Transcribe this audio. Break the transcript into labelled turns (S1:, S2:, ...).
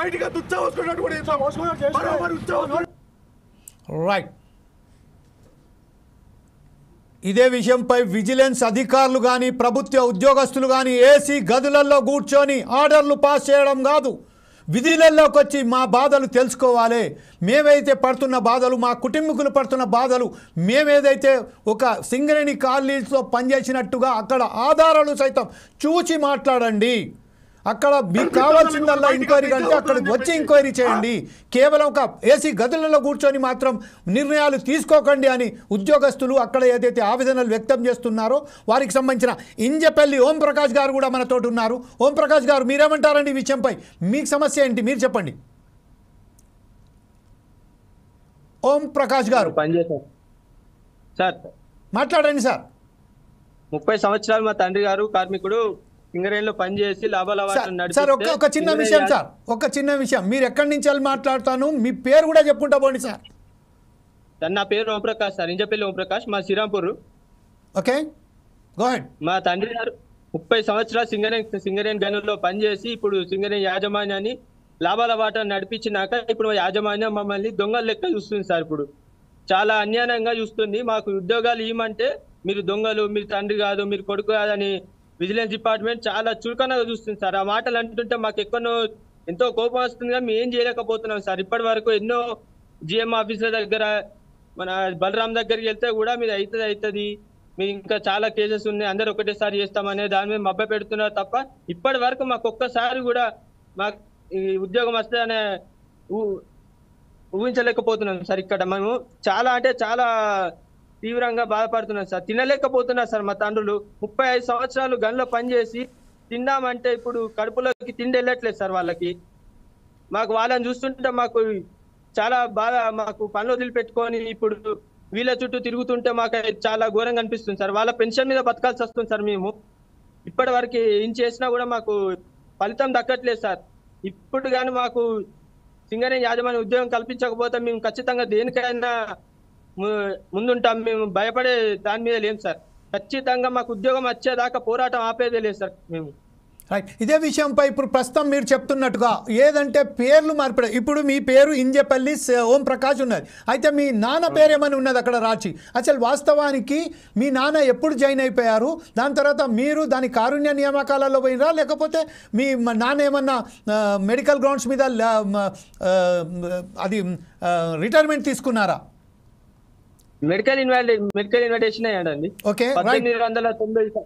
S1: బయటికి
S2: రైట్. ఇదే విషయంపై విజిలెన్స్ అధికారులు కానీ ప్రభుత్వ ఉద్యోగస్తులు కానీ ఏసీ గదులలో కూర్చొని ఆర్డర్లు పాస్ చేయడం కాదు, విధులలోకి వచ్చి మా బాధలు తెలుసుకోవాలి. మేమైతే పడుతున్న బాధలు, మా కుటుంబీకులు పడుతున్న బాధలు, మేమేదైతే ఒక సింగరేణి కాలనీస్లో పనిచేసినట్టుగా అక్కడ ఆధారాలు సైతం చూసి మాట్లాడండి. అక్కడ మీకు కావాల్సిందల్లా ఎంక్వైరీ కంటే అక్కడికి వచ్చి ఎంక్వైరీ చేయండి. కేవలం ఒక ఏసీ గదులలో కూర్చొని మాత్రం నిర్ణయాలు తీసుకోకండి అని ఉద్యోగస్తులు అక్కడ ఏదైతే ఆవేదనలు వ్యక్తం చేస్తున్నారో వారికి సంబంధించిన ఇంజపల్లి ఓంప్రకాష్ గారు కూడా మనతోటి ఉన్నారు. ఓంప్రకాష్ గారు, మీరేమంటారండి ఈ విషయంపై? మీకు సమస్య ఏంటి మీరు చెప్పండి. ఓంప్రకాష్ గారు
S3: సార్
S2: మాట్లాడండి సార్.
S3: 30 సంవత్సరాలు మా తండ్రి గారు కార్మికుడు సింగరేణిలో పనిచేసి
S2: సార్ ఒక చిన్న విషయం సార్, ఒక చిన్న విషయం. మీరు ఎక్కడి నుంచి వెళ్ళి మాట్లాడతాను, మీ పేరు కూడా చెప్పుకుంటా పోండి సార్.
S3: నా పేరు ఓంప్రకాష్ సార్, ఇంజపల్లి ఓంప్రకాష్, మా శ్రీరాంపూర్.
S2: Okay, go head.
S3: మా తండ్రి గారు 30 సంవత్సరాలు సింగరేణి గనుల్లో పనిచేసి ఇప్పుడు సింగరేణి యాజమాన్యాన్ని లాభాల వాటా నడిపించినాక ఇప్పుడు యాజమాన్యం మమ్మల్ని దొంగల లెక్క చూస్తుంది సార్. ఇప్పుడు చాలా అన్యాయంగా చూస్తుంది. మాకు ఉద్యోగాలు ఇవ్వమంటే మీరు దొంగలు, మీరు తండ్రి కాదు, మీరు కొడుకు కాదని విజిలెన్స్ డిపార్ట్మెంట్ చాలా చులకనగా చూస్తుంది సార్. ఆ మాటలు అంటుంటే మాకు ఎంతో కోపం వస్తుంది, కానీ మేము ఏం చేయలేకపోతున్నాం సార్. ఇప్పటి వరకు ఎన్నో జిఎం ఆఫీసర్ దగ్గర, మన బలరాం దగ్గరికి వెళ్తే కూడా మీరు అవుతుంది మీరు ఇంకా చాలా కేసెస్ ఉన్నాయి, అందరు ఒకటేసారి చేస్తామనే దాని మీద మబ్బ పెడుతున్నారు తప్ప ఇప్పటి వరకు మాకు ఒక్కసారి కూడా మాకు ఈ ఉద్యోగం వస్తుందనే ఊహించలేకపోతున్నాం సార్. ఇక్కడ మేము చాలా అంటే చాలా తీవ్రంగా బాధపడుతున్నాం సార్. తినలేకపోతున్నారు సార్ మా తండ్రులు. 35 సంవత్సరాలు గన్లో పనిచేసి తిందామంటే ఇప్పుడు కడుపులోకి తిండి వెళ్ళట్లేదు సార్ వాళ్ళకి. మాకు వాళ్ళని చూస్తుంటే మాకు చాలా బాధ. మాకు పనులు వదిలిపెట్టుకొని ఇప్పుడు వీళ్ళ చుట్టూ తిరుగుతుంటే మాకు చాలా ఘోరంగా అనిపిస్తుంది సార్. వాళ్ళ పెన్షన్ మీద బతకాల్సి వస్తుంది సార్. మేము ఇప్పటి వరకు ఏం చేసినా కూడా మాకు ఫలితం దక్కట్లేదు సార్. ఇప్పుడు కానీ మాకు సింగరేణి యాజమాన్య ఉద్యోగం కల్పించకపోతే మేము ఖచ్చితంగా దేనికైనా ముందుంటాం. మేము భయపడే దాని మీద లేం సార్. ఖచ్చితంగా మాకు ఉద్యోగం వచ్చేదాకా పోరాటం ఆపేదే లేదు సార్ మేము.
S2: రైట్. ఇదే విషయంపై ఇప్పుడు ప్రస్తుతం మీరు చెప్తున్నట్టుగా ఏదంటే పేర్లు మార్పిడి. ఇప్పుడు మీ పేరు ఇంజపల్లి ఓంప్రకాష్ ఉన్నది, అయితే మీ నాన్న పేరు ఏమని ఉన్నది అక్కడ రాచి. అసలు వాస్తవానికి మీ నాన్న ఎప్పుడు జాయిన్ అయిపోయారు, దాని తర్వాత మీరు దాని కారుణ్య నియామకాలలో పోయినరా, లేకపోతే మీ నాన్న ఏమన్నా మెడికల్ గ్రౌండ్స్ మీద అది రిటైర్మెంట్ తీసుకున్నారా?
S3: Medical invitation అయ్యాడండి.
S2: ఓకే,
S3: 1890